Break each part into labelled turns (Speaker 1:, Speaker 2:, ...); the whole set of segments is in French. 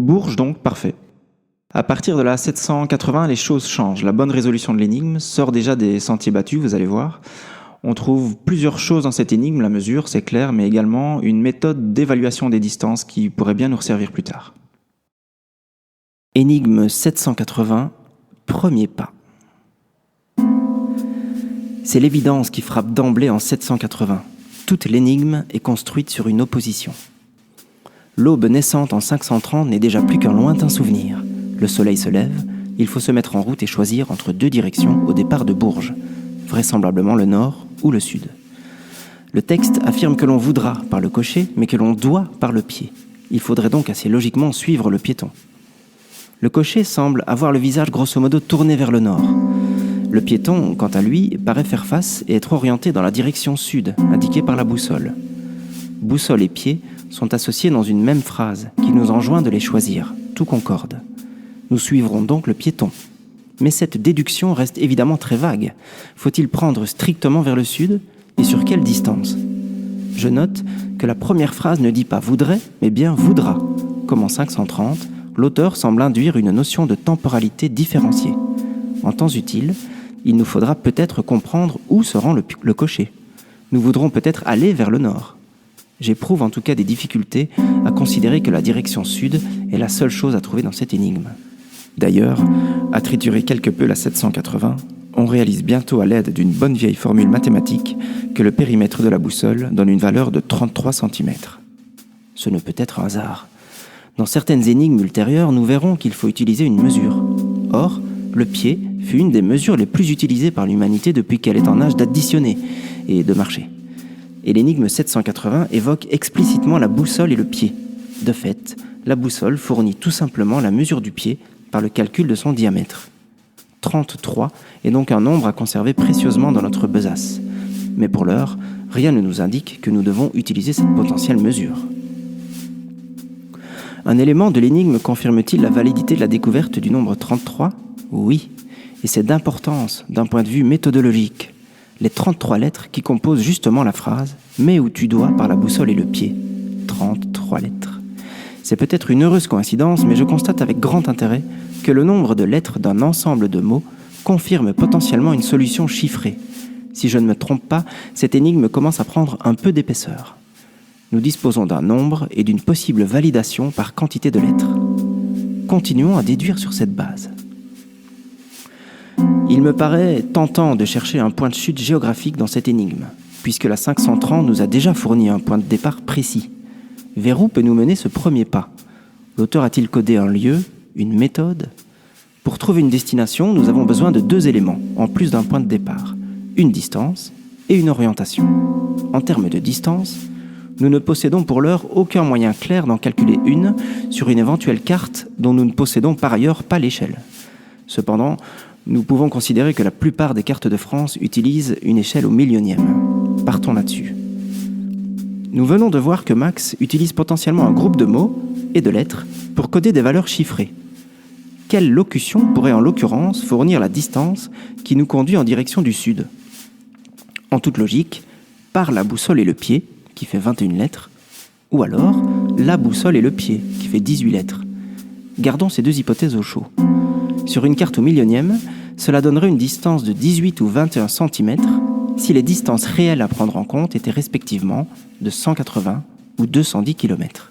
Speaker 1: Bourges donc, parfait. À partir de la 780, les choses changent. La bonne résolution de l'énigme sort déjà des sentiers battus, vous allez voir. On trouve plusieurs choses dans cette énigme, la mesure, c'est clair, mais également une méthode d'évaluation des distances qui pourrait bien nous servir plus tard. Énigme 780, premier pas. C'est l'évidence qui frappe d'emblée en 780. Toute l'énigme est construite sur une opposition. L'aube naissante en 530 n'est déjà plus qu'un lointain souvenir. Le soleil se lève, il faut se mettre en route et choisir entre deux directions au départ de Bourges, vraisemblablement le nord ou le sud. Le texte affirme que l'on voudra par le cocher, mais que l'on doit par le pied. Il faudrait donc assez logiquement suivre le piéton. Le cocher semble avoir le visage grosso modo tourné vers le nord. Le piéton, quant à lui, paraît faire face et être orienté dans la direction sud, indiquée par la boussole. Boussole et pied sont associés dans une même phrase, qui nous enjoint de les choisir. Tout concorde. Nous suivrons donc le piéton. Mais cette déduction reste évidemment très vague. Faut-il prendre strictement vers le sud, et sur quelle distance ? Je note que la première phrase ne dit pas « voudrait », mais bien « voudra ». Comme en 530, l'auteur semble induire une notion de temporalité différenciée. En temps utile, il nous faudra peut-être comprendre où se rend le cocher. Nous voudrons peut-être aller vers le nord. J'éprouve en tout cas des difficultés à considérer que la direction sud est la seule chose à trouver dans cette énigme. D'ailleurs, à triturer quelque peu la 780, on réalise bientôt à l'aide d'une bonne vieille formule mathématique que le périmètre de la boussole donne une valeur de 33 cm. Ce ne peut être un hasard. Dans certaines énigmes ultérieures, nous verrons qu'il faut utiliser une mesure. Or, le pied fut une des mesures les plus utilisées par l'humanité depuis qu'elle est en âge d'additionner et de marcher. Et l'énigme 780 évoque explicitement la boussole et le pied. De fait, la boussole fournit tout simplement la mesure du pied par le calcul de son diamètre. 33 est donc un nombre à conserver précieusement dans notre besace. Mais pour l'heure, rien ne nous indique que nous devons utiliser cette potentielle mesure. Un élément de l'énigme confirme-t-il la validité de la découverte du nombre 33 ? Oui, et c'est d'importance d'un point de vue méthodologique. Les 33 lettres qui composent justement la phrase « mets où tu dois par la boussole et le pied ». 33 lettres. C'est peut-être une heureuse coïncidence, mais je constate avec grand intérêt que le nombre de lettres d'un ensemble de mots confirme potentiellement une solution chiffrée. Si je ne me trompe pas, cette énigme commence à prendre un peu d'épaisseur. Nous disposons d'un nombre et d'une possible validation par quantité de lettres. Continuons à déduire sur cette base. Il me paraît tentant de chercher un point de chute géographique dans cette énigme, puisque la 530 nous a déjà fourni un point de départ précis. Vers où peut nous mener ce premier pas ? L'auteur a-t-il codé un lieu, une méthode ? Pour trouver une destination, nous avons besoin de deux éléments, en plus d'un point de départ, une distance et une orientation. En termes de distance, nous ne possédons pour l'heure aucun moyen clair d'en calculer une sur une éventuelle carte dont nous ne possédons par ailleurs pas l'échelle. Cependant, nous pouvons considérer que la plupart des cartes de France utilisent une échelle au millionième. Partons là-dessus. Nous venons de voir que Max utilise potentiellement un groupe de mots et de lettres pour coder des valeurs chiffrées. Quelle locution pourrait en l'occurrence fournir la distance qui nous conduit en direction du sud ? En toute logique, par la boussole et le pied, qui fait 21 lettres, ou alors la boussole et le pied, qui fait 18 lettres. Gardons ces deux hypothèses au chaud. Sur une carte au millionième, cela donnerait une distance de 18 ou 21 cm si les distances réelles à prendre en compte étaient respectivement de 180 ou 210 km.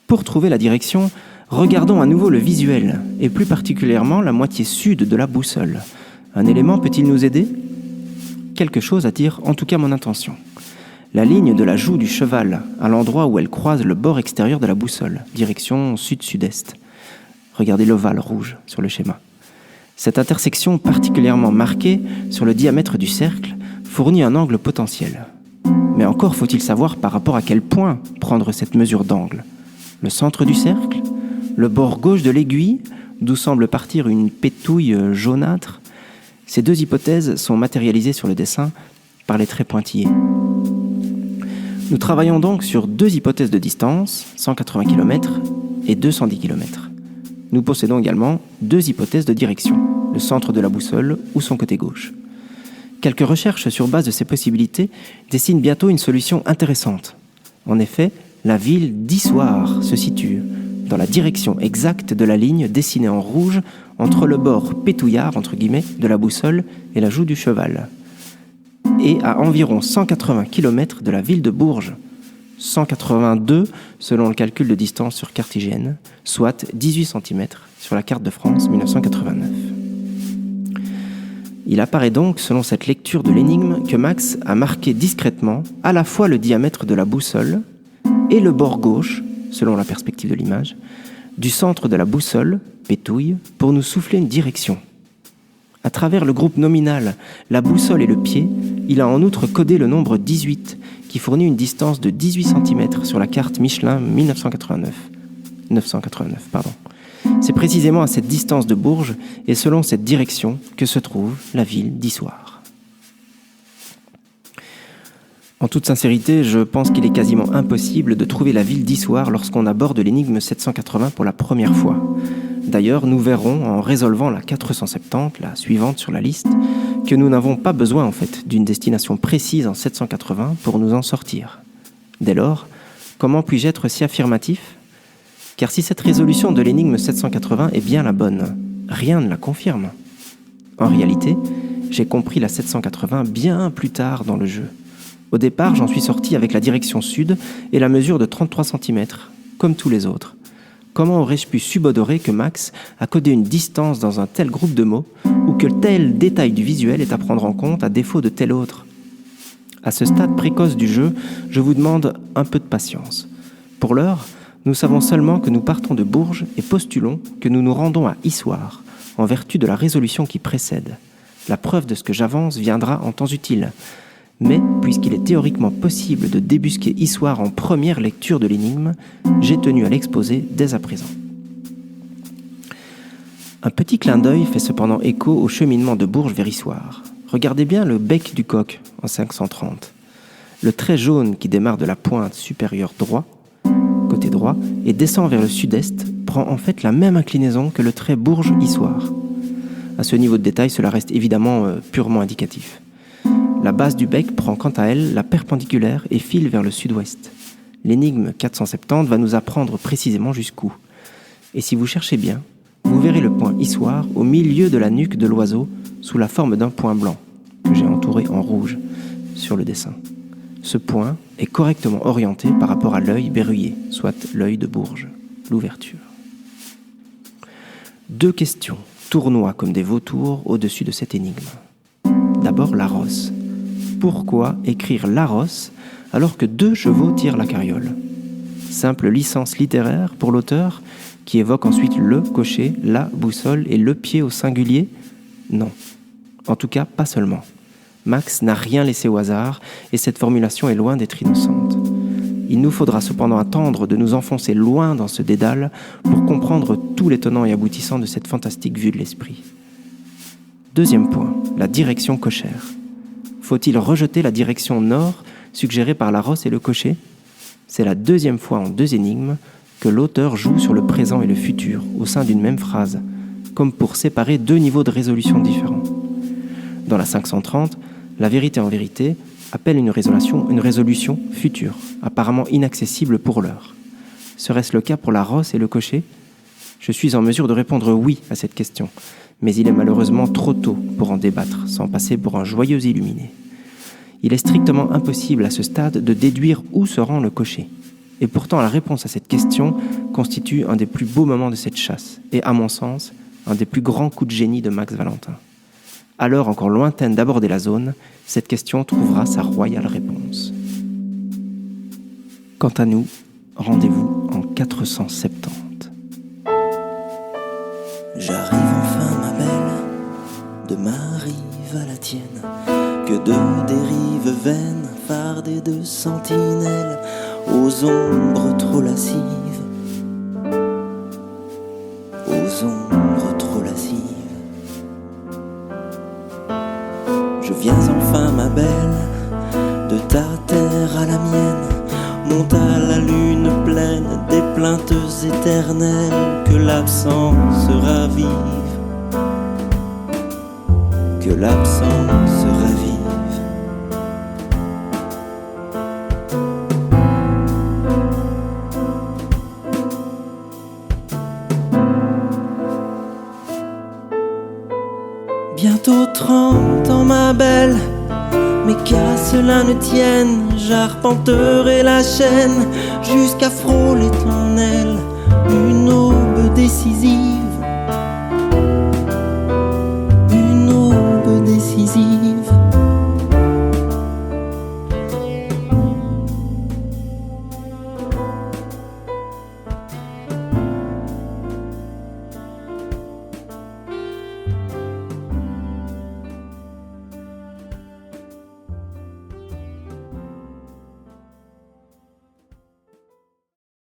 Speaker 1: Pour trouver la direction, regardons à nouveau le visuel, et plus particulièrement la moitié sud de la boussole. Un élément peut-il nous aider ? Quelque chose attire en tout cas mon attention. La ligne de la joue du cheval, à l'endroit où elle croise le bord extérieur de la boussole, direction sud-sud-est. Regardez l'ovale rouge sur le schéma. Cette intersection particulièrement marquée sur le diamètre du cercle fournit un angle potentiel. Mais encore faut-il savoir par rapport à quel point prendre cette mesure d'angle. Le centre du cercle ? Le bord gauche de l'aiguille, d'où semble partir une pétouille jaunâtre ? Ces deux hypothèses sont matérialisées sur le dessin par les traits pointillés. Nous travaillons donc sur deux hypothèses de distance, 180 km et 210 km. Nous possédons également deux hypothèses de direction, le centre de la boussole ou son côté gauche. Quelques recherches sur base de ces possibilités dessinent bientôt une solution intéressante. En effet, la ville d'Issoire se situe dans la direction exacte de la ligne dessinée en rouge entre le bord pétouillard, entre guillemets, de la boussole et la joue du cheval, et à environ 180 km de la ville de Bourges, 182 selon le calcul de distance sur carte IGN, soit 18 cm sur la carte de France 1989. Il apparaît donc, selon cette lecture de l'énigme, que Max a marqué discrètement à la fois le diamètre de la boussole et le bord gauche, selon la perspective de l'image, du centre de la boussole, pétouille, pour nous souffler une direction. À travers le groupe nominal, la boussole et le pied, il a en outre codé le nombre 18, qui fournit une distance de 18 cm sur la carte Michelin 989. C'est précisément à cette distance de Bourges et selon cette direction que se trouve la ville d'Issoire. En toute sincérité, je pense qu'il est quasiment impossible de trouver la ville d'Issoire lorsqu'on aborde l'énigme 780 pour la première fois. D'ailleurs, nous verrons en résolvant la 470, la suivante sur la liste, que nous n'avons pas besoin en fait d'une destination précise en 780 pour nous en sortir. Dès lors, comment puis-je être si affirmatif ? Car si cette résolution de l'énigme 780 est bien la bonne, rien ne la confirme. En réalité, j'ai compris la 780 bien plus tard dans le jeu. Au départ, j'en suis sorti avec la direction sud et la mesure de 33 cm, comme tous les autres. Comment aurais-je pu subodorer que Max a codé une distance dans un tel groupe de mots ou que tel détail du visuel est à prendre en compte à défaut de tel autre ? À ce stade précoce du jeu, je vous demande un peu de patience. Pour l'heure, nous savons seulement que nous partons de Bourges et postulons que nous nous rendons à Issoire, en vertu de la résolution qui précède. La preuve de ce que j'avance viendra en temps utile. Mais, puisqu'il est théoriquement possible de débusquer Issoire en première lecture de l'énigme, j'ai tenu à l'exposer dès à présent. Un petit clin d'œil fait cependant écho au cheminement de Bourges vers Issoire. Regardez bien le bec du coq en 530. Le trait jaune qui démarre de la pointe supérieure côté droit, et descend vers le sud-est, prend en fait la même inclinaison que le trait Bourges-Issoire. À ce niveau de détail, cela reste évidemment purement indicatif. La base du bec prend quant à elle la perpendiculaire et file vers le sud-ouest. L'énigme 470 va nous apprendre précisément jusqu'où. Et si vous cherchez bien, vous verrez le point Issoire au milieu de la nuque de l'oiseau sous la forme d'un point blanc, que j'ai entouré en rouge sur le dessin. Ce point est correctement orienté par rapport à l'œil berruyer, soit l'œil de Bourges, l'ouverture. 2 questions tournoient comme des vautours au-dessus de cette énigme. D'abord, la rosse. Pourquoi écrire la rosse alors que 2 chevaux tirent la carriole ? Simple licence littéraire pour l'auteur qui évoque ensuite le cocher, la boussole et le pied au singulier ? Non. En tout cas, pas seulement. Max n'a rien laissé au hasard et cette formulation est loin d'être innocente. Il nous faudra cependant attendre de nous enfoncer loin dans ce dédale pour comprendre tous les tenants et aboutissants de cette fantastique vue de l'esprit. 2e point, la direction cochère. Faut-il rejeter la direction nord suggérée par la rosse et le cocher ? C'est la 2e fois en 2 énigmes que l'auteur joue sur le présent et le futur au sein d'une même phrase, comme pour séparer 2 niveaux de résolution différents. Dans la 530, la vérité en vérité appelle une résolution future, apparemment inaccessible pour l'heure. Serait-ce le cas pour la rosse et le cocher ? Je suis en mesure de répondre oui à cette question, mais il est malheureusement trop tôt pour en débattre, sans passer pour un joyeux illuminé. Il est strictement impossible à ce stade de déduire où se rend le cocher. Et pourtant, la réponse à cette question constitue un des plus beaux moments de cette chasse, et à mon sens, un des plus grands coups de génie de Max Valentin. À l'heure encore lointaine d'aborder la zone, cette question trouvera sa royale réponse. Quant à nous, rendez-vous en 470.
Speaker 2: J'arrive enfin, ma belle, de ma rive à la tienne, que de dérives vaines, fardées de sentinelles, aux ombres trop lascives, aux ombres trop lascives. Je viens enfin, ma belle, de ta terre à la mienne, monte à la lune pleine des plaintes éternelles, que l'absence ravive, que l'absence ravive. Bientôt 30 ans ma belle, mais qu'à cela ne tienne, j'arpenterai la chaîne jusqu'à frôler ton aile. Une aube décisive